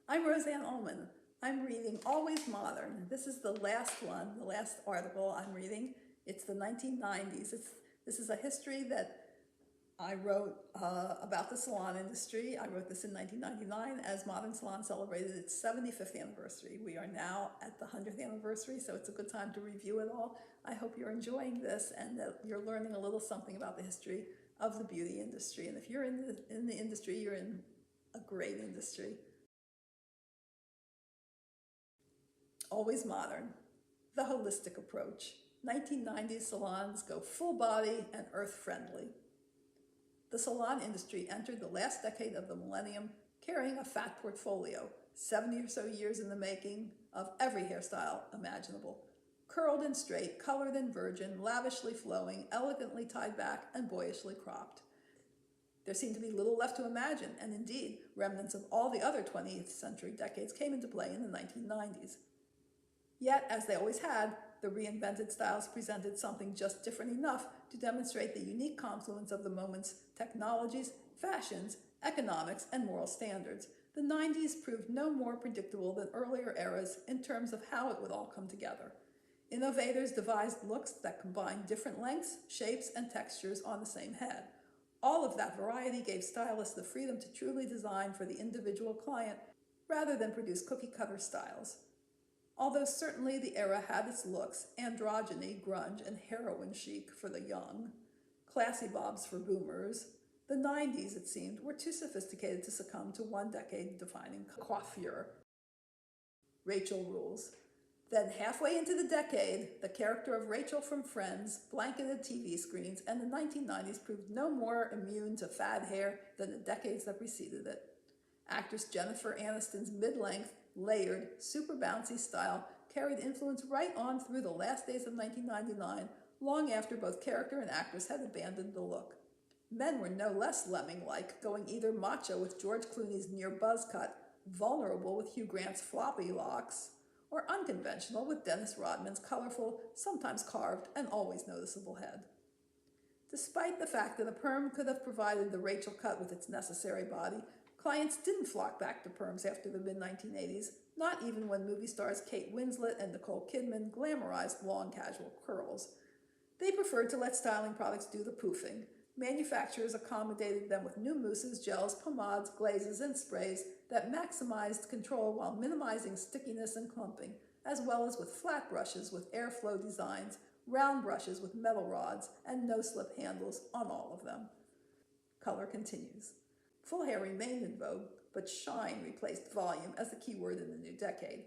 I'm Rosanne Ullman. I'm reading Always Modern. This is the last one, the last article I'm reading. It's the 1990s. This is a history that I wrote about the salon industry. I wrote this in 1999 as Modern Salon celebrated its 75th anniversary. We are now at the 100th anniversary, so it's a good time to review it all. I hope you're enjoying this and that you're learning a little something about the history of the beauty industry. And if you're in the industry, you're in a great industry. Always Modern, the holistic approach. 1990s salons go full body and earth-friendly. The salon industry entered the last decade of the millennium carrying a fat portfolio, 70 or so years in the making, of every hairstyle imaginable. Curled and straight, colored and virgin, lavishly flowing, elegantly tied back, and boyishly cropped. There seemed to be little left to imagine, and indeed, remnants of all the other 20th century decades came into play in the 1990s. Yet, as they always had, the reinvented styles presented something just different enough to demonstrate the unique confluence of the moment's technologies, fashions, economics, and moral standards. The 90s proved no more predictable than earlier eras in terms of how it would all come together. Innovators devised looks that combined different lengths, shapes, and textures on the same head. All of that variety gave stylists the freedom to truly design for the individual client rather than produce cookie-cutter styles. Although certainly the era had its looks, androgyny, grunge, and heroin chic for the young, classy bobs for boomers, the 90s, it seemed, were too sophisticated to succumb to one decade-defining coiffure. Rachel rules. Then halfway into the decade, the character of Rachel from Friends blanketed TV screens, and the 1990s proved no more immune to fad hair than the decades that preceded it. Actress Jennifer Aniston's mid-length, layered, super bouncy style carried influence right on through the last days of 1999, long after both character and actress had abandoned the look. Men were no less lemming-like, going either macho with George Clooney's near buzz cut, vulnerable with Hugh Grant's floppy locks, or unconventional with Dennis Rodman's colorful, sometimes carved, and always noticeable head. Despite the fact that a perm could have provided the Rachel cut with its necessary body, clients didn't flock back to perms after the mid-1980s, not even when movie stars Kate Winslet and Nicole Kidman glamorized long casual curls. They preferred to let styling products do the poofing. Manufacturers accommodated them with new mousses, gels, pomades, glazes, and sprays that maximized control while minimizing stickiness and clumping, as well as with flat brushes with airflow designs, round brushes with metal rods, and no-slip handles on all of them. Color continues. Full hair remained in vogue, but shine replaced volume as the key word in the new decade.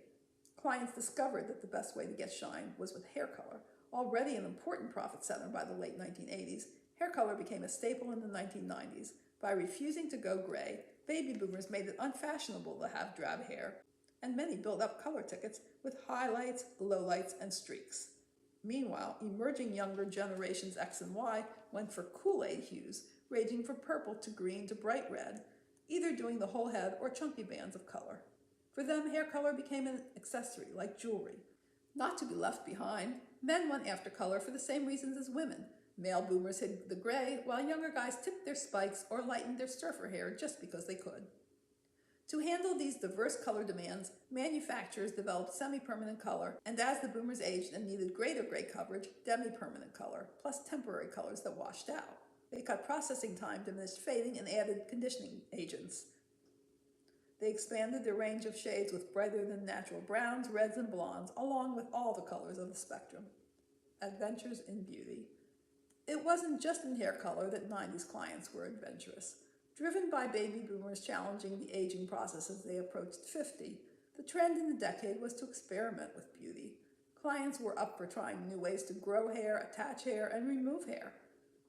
Clients discovered that the best way to get shine was with hair color. Already an important profit center by the late 1980s, hair color became a staple in the 1990s. By refusing to go gray, baby boomers made it unfashionable to have drab hair, and many built up color tickets with highlights, lowlights, and streaks. Meanwhile, emerging younger generations X and Y went for Kool-Aid hues, ranging from purple to green to bright red, either doing the whole head or chunky bands of color. For them, hair color became an accessory, like jewelry. Not to be left behind, men went after color for the same reasons as women. Male boomers hid the gray, while younger guys tipped their spikes or lightened their surfer hair just because they could. To handle these diverse color demands, manufacturers developed semi-permanent color, and as the boomers aged and needed greater gray coverage, demi-permanent color, plus temporary colors that washed out. They cut processing time, diminished fading, and added conditioning agents. They expanded their range of shades with brighter than natural browns, reds, and blondes, along with all the colors of the spectrum. Adventures in beauty. It wasn't just in hair color that 90s clients were adventurous. Driven by baby boomers challenging the aging process as they approached 50, the trend in the decade was to experiment with beauty. Clients were up for trying new ways to grow hair, attach hair, and remove hair.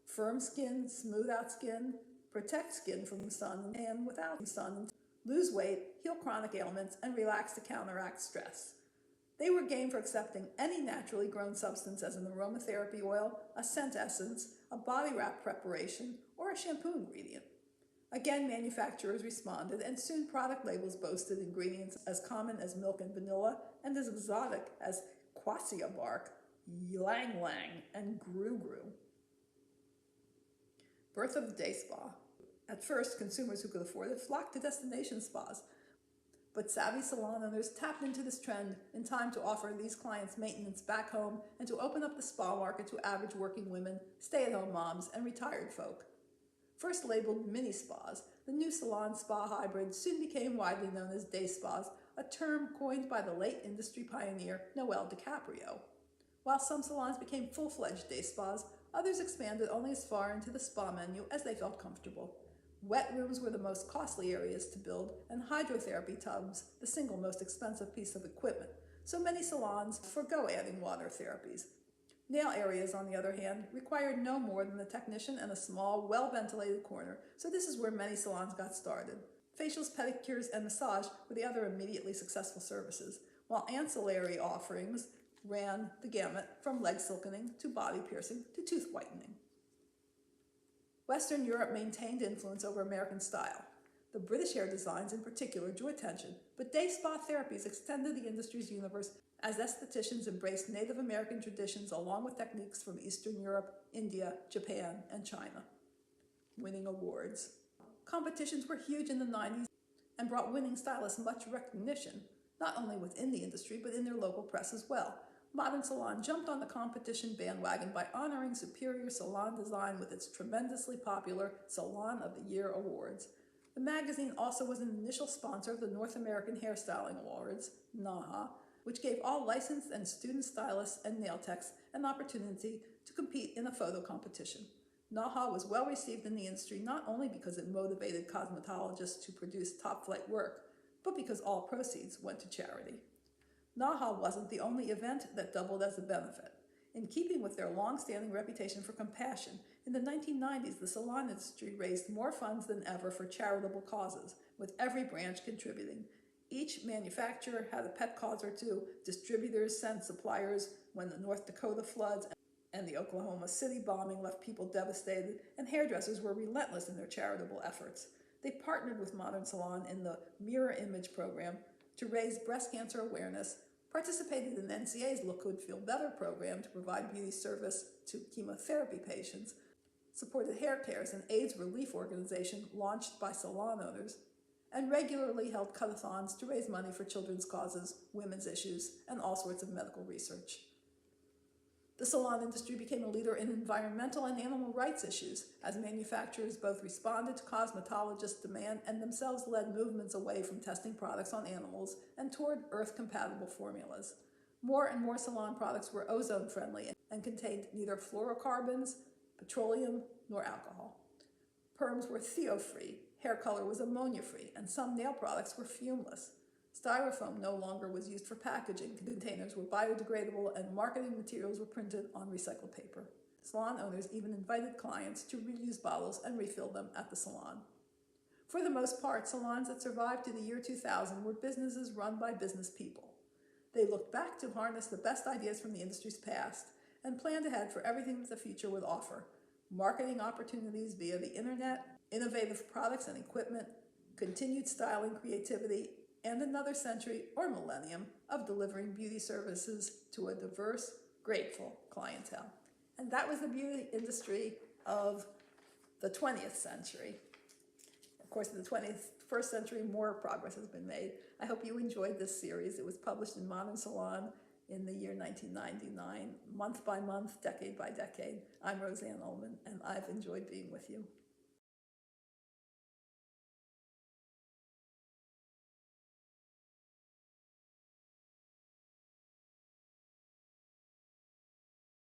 Firm skin, smooth out skin, protect skin from the sun and without sun, lose weight, heal chronic ailments, and relax to counteract stress. They were game for accepting any naturally grown substance as an aromatherapy oil, a scent essence, a body wrap preparation, or a shampoo ingredient. Again, manufacturers responded, and soon product labels boasted ingredients as common as milk and vanilla and as exotic as quassia bark, ylang ylang, and gru gru. Birth of the day spa. At first, consumers who could afford it flocked to destination spas. But savvy salon owners tapped into this trend in time to offer these clients maintenance back home and to open up the spa market to average working women, stay-at-home moms, and retired folk. First labeled mini spas, the new salon spa hybrid soon became widely known as day spas, a term coined by the late industry pioneer Noel DiCaprio. While some salons became full-fledged day spas, others expanded only as far into the spa menu as they felt comfortable. Wet rooms were the most costly areas to build, and hydrotherapy tubs the single most expensive piece of equipment, so many salons forgo adding water therapies. Nail areas, on the other hand, required no more than the technician and a small, well-ventilated corner, so this is where many salons got started. Facials, pedicures, and massage were the other immediately successful services, while ancillary offerings ran the gamut from leg silkening to body piercing to tooth whitening. Western Europe maintained influence over American style. The British hair designs in particular drew attention, but day spa therapies extended the industry's universe as estheticians embraced Native American traditions along with techniques from Eastern Europe, India, Japan, and China. Winning awards. Competitions were huge in the 90s and brought winning stylists much recognition, not only within the industry but in their local press as well. Modern Salon jumped on the competition bandwagon by honoring superior salon design with its tremendously popular Salon of the Year awards. The magazine also was an initial sponsor of the North American Hairstyling Awards, NAHA, which gave all licensed and student stylists and nail techs an opportunity to compete in a photo competition. NAHA was well received in the industry not only because it motivated cosmetologists to produce top-flight work, but because all proceeds went to charity. NAHA wasn't the only event that doubled as a benefit. In keeping with their long-standing reputation for compassion, in the 1990s the salon industry raised more funds than ever for charitable causes, with every branch contributing. Each manufacturer had a pet cause or two, distributors sent suppliers when the North Dakota floods and the Oklahoma City bombing left people devastated, and hairdressers were relentless in their charitable efforts. They partnered with Modern Salon in the Mirror Image program to raise breast cancer awareness, participated in NCA's Look Good, Feel Better program to provide beauty service to chemotherapy patients, supported Hair Cares, an AIDS relief organization launched by salon owners, and regularly held cut-a-thons to raise money for children's causes, women's issues, and all sorts of medical research. The salon industry became a leader in environmental and animal rights issues as manufacturers both responded to cosmetologists' demand and themselves led movements away from testing products on animals and toward earth-compatible formulas. More and more salon products were ozone-friendly and contained neither fluorocarbons, petroleum, nor alcohol. Perms were theo-free, hair color was ammonia-free, and some nail products were fumeless. Styrofoam no longer was used for packaging, containers were biodegradable, and marketing materials were printed on recycled paper. Salon owners even invited clients to reuse bottles and refill them at the salon. For the most part, salons that survived to the year 2000 were businesses run by business people. They looked back to harness the best ideas from the industry's past and planned ahead for everything that the future would offer: marketing opportunities via the internet, innovative products and equipment, continued styling creativity, and another century or millennium of delivering beauty services to a diverse, grateful clientele. And that was the beauty industry of the 20th century. Of course, in the 21st century, more progress has been made. I hope you enjoyed this series. It was published in Modern Salon in the year 1999, month by month, decade by decade. I'm Rosanne Ullman, and I've enjoyed being with you.